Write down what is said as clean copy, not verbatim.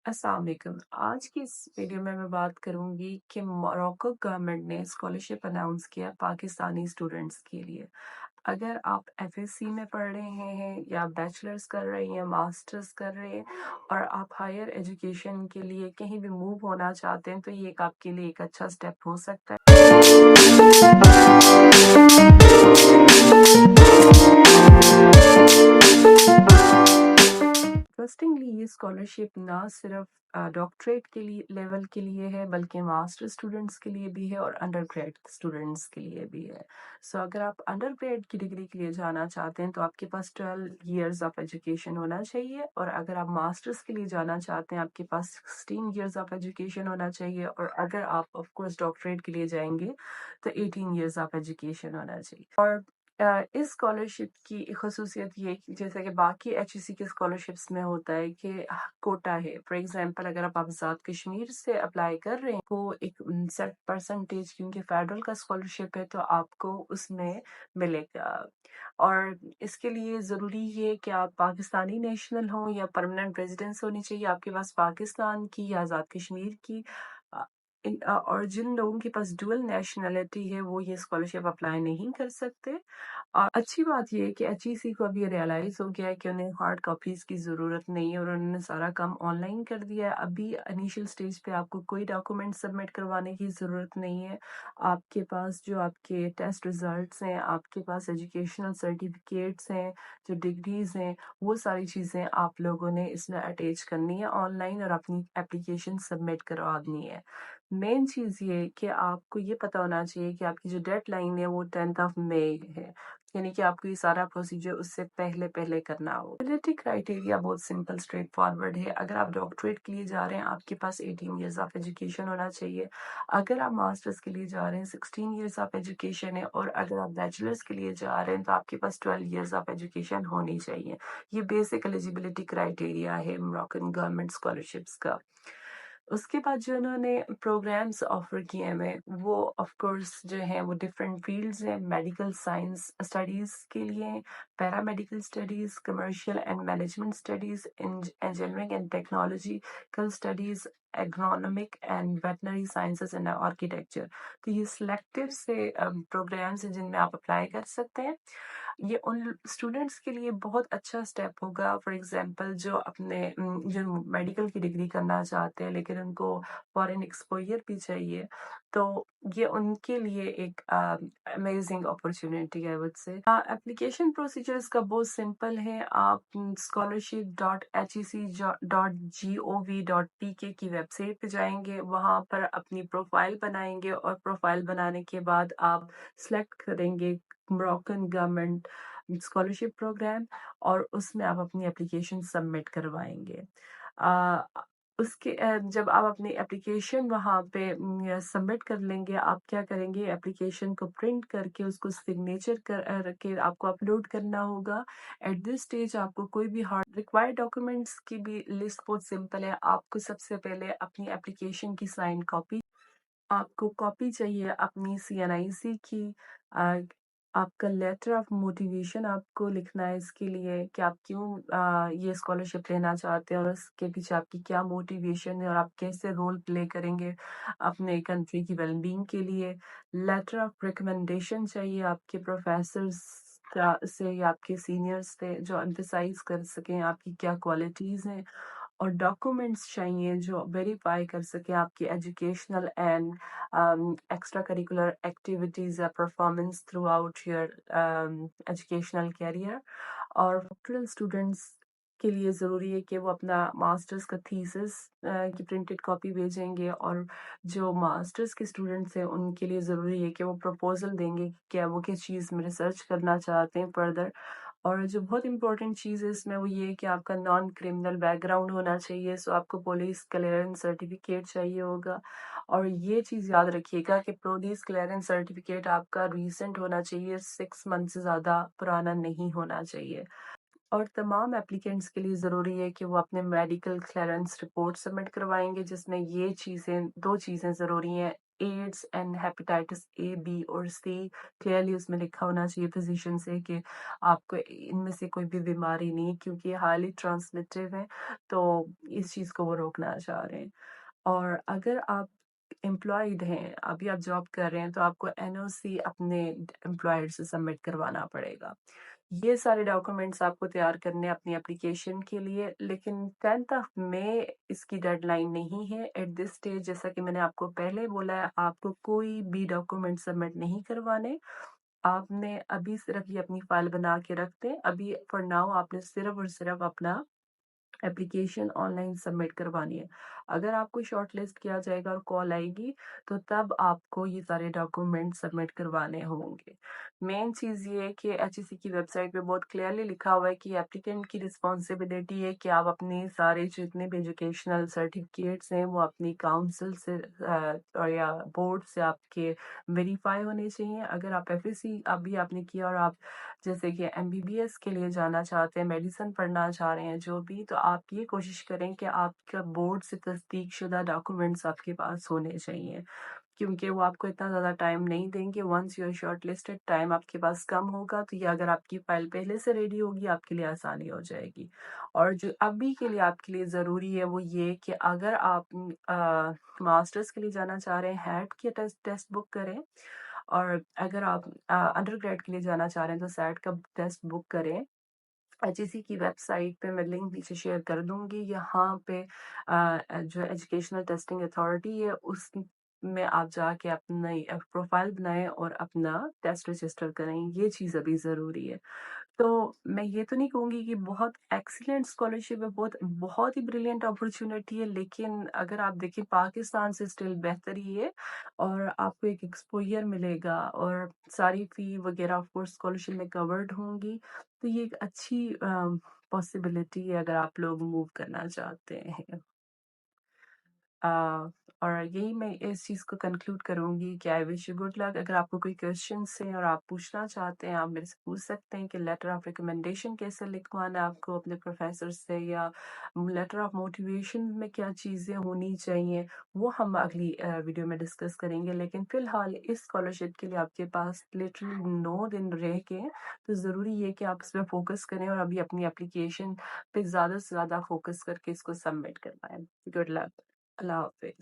अस्सलाम वालेकुम। आज की इस वीडियो में मैं बात करूंगी कि मोरक्को गवर्नमेंट ने स्कॉलरशिप अनाउंस किया पाकिस्तानी स्टूडेंट्स के लिए। अगर आप एफएससी में पढ़ रहे हैं या बैचलर्स कर रहे हैं या मास्टर्स कर रहे हैं और आप हायर एजुकेशन के लिए कहीं भी मूव होना चाहते हैं तो ये एक आपके लिए एक अच्छा स्टेप हो सकता है। इंटरेस्टिंगली ये स्कॉलरशिप ना सिर्फ डॉक्टरेट के लिए लेवल के लिए है बल्कि मास्टर स्टूडेंट्स के लिए भी है और अंडर ग्रेड स्टूडेंट्स के लिए भी है। सो अगर आप अंडर ग्रेड की डिग्री के लिए जाना चाहते हैं तो आपके पास 12 इयर्स ऑफ एजुकेशन होना चाहिए, और अगर आप मास्टर्स के लिए जाना चाहते हैं आपके पास 16 इयर्स ऑफ एजुकेशन होना चाहिए, और अगर आप ऑफ कोर्स डॉक्टरेट के लिए जाएंगे तो 18 इयर्स ऑफ एजुकेशन होना चाहिए। और इस स्कॉलरशिप की खसूसियत ये कि जैसे कि बाकी एचईसी के स्कॉलरशिप्स में होता है कि कोटा है। फॉर एग्जांपल अगर आप आज़ाद कश्मीर से अप्लाई कर रहे हैं वो एक सेट परसेंटेज, क्योंकि फेडरल का स्कॉलरशिप है तो आपको उसमें मिलेगा। और इसके लिए ज़रूरी है कि आप पाकिस्तानी नेशनल हो या परमानेंट रेजिडेंस होनी चाहिए आपके पास पाकिस्तान की या आज़ाद कश्मीर की। और जिन लोगों के पास डुअल नेशनैलिटी है वो ये स्कॉलरशिप अप्लाई नहीं कर सकते। और अच्छी बात ये है कि एचईसी को अभी रियलाइज हो गया है कि उन्हें हार्ड कॉपीज की ज़रूरत नहीं है और उन्होंने सारा काम ऑनलाइन कर दिया है। अभी इनिशियल स्टेज पे आपको कोई डॉक्यूमेंट सबमिट करवाने की ज़रूरत नहीं है। आपके पास जो आपके टेस्ट रिजल्ट्स हैं, आपके पास एजुकेशनल सर्टिफिकेट्स हैं, जो डिग्रीज हैं, वो सारी चीज़ें आप लोगों ने इसमें अटैच करनी है ऑनलाइन और अपनी एप्लीकेशन सबमिट करवानी है। मेन चीज़ ये है कि आपको ये पता होना चाहिए कि आपकी जो डेडलाइन है वो 10th ऑफ मई है, यानी कि आपको ये सारा प्रोसीजर उससे पहले पहले करना हो। एलिजिबिलिटी क्राइटेरिया बहुत सिंपल स्ट्रेट फॉरवर्ड है। अगर आप डॉक्टरेट के लिए जा रहे हैं आपके पास 18 इयर्स ऑफ एजुकेशन होना चाहिए। अगर आप मास्टर्स के लिए जा रहे हैं 16 इयर्स ऑफ एजुकेशन है, और अगर आप बैचलर्स के लिए जा रहे हैं तो आपके पास 12 इयर्स ऑफ एजुकेशन होनी चाहिए। ये बेसिक एलिजिबिलिटी क्राइटेरिया है मोरक्कन गवर्नमेंट स्कॉलरशिप्स का। उसके बाद जो उन्होंने प्रोग्राम्स ऑफर किए हैं वो ऑफ कोर्स जो हैं वो डिफरेंट फील्ड्स हैं। मेडिकल साइंस स्टडीज़ के लिए, paramedical studies, commercial and management studies, engineering and technological studies, agronomic and veterinary sciences and architecture. तो ये सिलेक्टिव से प्रोग्राम्स हैं जिनमें आप अप्लाई कर सकते हैं। ये उन स्टूडेंट्स के लिए बहुत अच्छा स्टेप होगा। फॉर एग्जांपल जो जो मेडिकल की डिग्री करना चाहते हैं लेकिन उनको फॉरेन एक्सपोजर भी चाहिए, तो ये उनके लिए एक अमेजिंग अपॉर्चुनिटी है। वुड से एप्लीकेशन प्रोसीजर्स का बहुत सिंपल है। आप scholarship.hec.gov.pk की वेबसाइट पे जाएंगे, वहां पर अपनी प्रोफाइल बनाएंगे और प्रोफाइल बनाने के बाद आप सिलेक्ट करेंगे मोरक्कन गवर्नमेंट स्कॉलरशिप प्रोग्राम, और उसमें आप अपनी एप्लीकेशन सबमिट करवाएंगे। आ, जब आप अपनी एप्लीकेशन वहाँ पे सबमिट कर लेंगे, आप क्या करेंगे, एप्लीकेशन को प्रिंट करके उसको सिग्नेचर के आपको अपलोड करना होगा। एट दिस स्टेज आपको कोई भी हार्ड रिक्वायर्ड डॉक्यूमेंट्स की भी लिस्ट बहुत सिंपल है। आपको सबसे पहले अपनी एप्लीकेशन की साइन कॉपी, आपको कॉपी चाहिए अपनी सीएनआईसी की, आ, आपका लेटर ऑफ मोटिवेशन आपको लिखना है इसके लिए कि आप क्यों ये स्कॉलरशिप लेना चाहते हैं और उसके पीछे आपकी क्या मोटिवेशन है और आप कैसे रोल प्ले करेंगे अपने कंट्री की वेलबींग के लिए। लेटर ऑफ रिकमेंडेशन चाहिए आपके प्रोफेसर्स से या आपके सीनियर्स से जो एम्फसाइज कर सकें आपकी क्या क्वालिटीज़ हैं, और डॉक्यूमेंट्स चाहिए जो वेरीफाई कर सके आपकी educational and extra curricular activities या performance through your educational career. और डॉक्टरल स्टूडेंट्स के लिए ज़रूरी है कि वो अपना मास्टर्स का थीसिस की प्रिंटेड कॉपी भेजेंगे, और जो मास्टर्स के स्टूडेंट्स हैं उनके लिए ज़रूरी है कि वो प्रपोजल देंगे कि क्या वो किस चीज़ में रिसर्च करना चाहते हैं फर्दर। और जो बहुत इंपॉर्टेंट चीज़ है इसमें वो ये है कि आपका नॉन क्रिमिनल बैकग्राउंड होना चाहिए। सो आपको पुलिस क्लियरेंस सर्टिफिकेट चाहिए होगा, और ये चीज़ याद रखिएगा कि पुलिस क्लियरेंस सर्टिफिकेट आपका रीसेंट होना चाहिए, 6 मंथ से ज़्यादा पुराना नहीं होना चाहिए। और तमाम एप्लीकेंट्स के लिए ज़रूरी है कि वो अपने मेडिकल क्लियरेंस रिपोर्ट सबमिट करवाएंगे जिसमें ये चीज़ें, दो चीज़ें ज़रूरी हैं। AIDS and hepatitis A, B और सी क्लियरली उसमें लिखा होना चाहिए फिजिशियन से कि आपको इनमें से कोई भी बीमारी नहीं, क्योंकि ये हाईली ट्रांसमिटिव है, तो इस चीज़ को वो रोकना चाह रहे हैं। और अगर आप एम्प्लॉयड हैं, अभी आप जॉब कर रहे हैं, तो आपको एनओसी अपने एम्प्लॉयर से सबमिट करवाना पड़ेगा। ये सारे डॉक्यूमेंट्स आपको तैयार करने अपनी एप्लीकेशन के लिए, लेकिन 10th ऑफ मई इसकी डेडलाइन नहीं है एट दिस स्टेज। जैसा कि मैंने आपको पहले बोला है, आपको कोई भी डॉक्यूमेंट सबमिट नहीं करवाने। आपने अभी सिर्फ ये अपनी फाइल बना के रख दें। अभी फॉर नाउ आपने सिर्फ और सिर्फ अपना एप्लीकेशन ऑनलाइन सबमिट करवानी है। अगर आपको शॉर्ट लिस्ट किया जाएगा और कॉल आएगी, तो तब आपको ये सारे डॉक्यूमेंट सबमिट करवाने होंगे। मेन चीज़ ये है कि एचईसी की वेबसाइट पे बहुत क्लियरली लिखा हुआ है कि एप्लीकेंट की रिस्पॉन्सिबिलिटी है कि आप अपने सारे जितने भी एजुकेशनल सर्टिफिकेट्स हैं वो अपनी काउंसिल से और या बोर्ड से आपके वेरीफाई होने चाहिए। अगर आप एफएससी अभी आपने किया और आप जैसे कि एमबीबीएस के लिए जाना चाहते हैं, मेडिसिन पढ़ना चाह रहे हैं, जो भी, तो आप ये कोशिश करें कि आपका बोर्ड से तस्दीक शुदा डॉक्यूमेंट्स आपके पास होने चाहिए, क्योंकि वो आपको इतना ज़्यादा टाइम नहीं देंगे। Once you are shortlisted, time आपके पास कम होगा, तो ये अगर आपकी फाइल पहले से रेडी होगी आपके लिए आसानी हो जाएगी। और जो अभी के लिए आपके लिए ज़रूरी है वो ये कि अगर आप मास्टर्स के लिए जाना चाह रहे हैं, हैट की टेस्ट बुक करें। और अगर आप अंडर ग्रेड के लिए जाना चाह रहे हैं, तो सैट का टेस्ट बुक करें। एचईसी की वेबसाइट पे मैं लिंक नीचे शेयर कर दूंगी। यहाँ पे जो एजुकेशनल टेस्टिंग अथॉरिटी है उस में आप जाके अपना प्रोफाइल बनाएं और अपना टेस्ट रजिस्टर करें। ये चीज़ अभी ज़रूरी है। तो मैं ये तो नहीं कहूँगी कि बहुत एक्सीलेंट स्कॉलरशिप है, बहुत बहुत ही ब्रिलियंट अपॉर्चुनिटी है, लेकिन अगर आप देखें पाकिस्तान से स्टिल बेहतर ही है। और आपको एक एक्सपोजर मिलेगा और सारी फी वगैरह ऑफ कोर्स स्कॉलरशिप में कवर्ड होंगी। तो ये एक अच्छी पॉसिबिलिटी है अगर आप लोग मूव करना चाहते हैं। अ, और यही मैं इस चीज़ को कंक्लूड करूँगी कि I wish you good luck. अगर आपको कोई क्वेश्चंस हैं और आप पूछना चाहते हैं, आप मेरे से पूछ सकते हैं कि लेटर ऑफ रिकमेंडेशन कैसे लिखवाना है आपको अपने प्रोफेसर से, या लेटर ऑफ मोटिवेशन में क्या चीज़ें होनी चाहिए, वो हम अगली वीडियो में डिस्कस करेंगे। लेकिन फ़िलहाल इस स्कॉलरशिप के लिए आपके पास लिटरली 9 दिन रह के हैं, तो ज़रूरी है कि आप इस पे फ़ोकस करें और अभी अपनी एप्लीकेशन पे ज़्यादा से ज़्यादा फ़ोकस करके इसको सबमिट करवाएँ। Good luck. अल्लाह हाफ़िज़।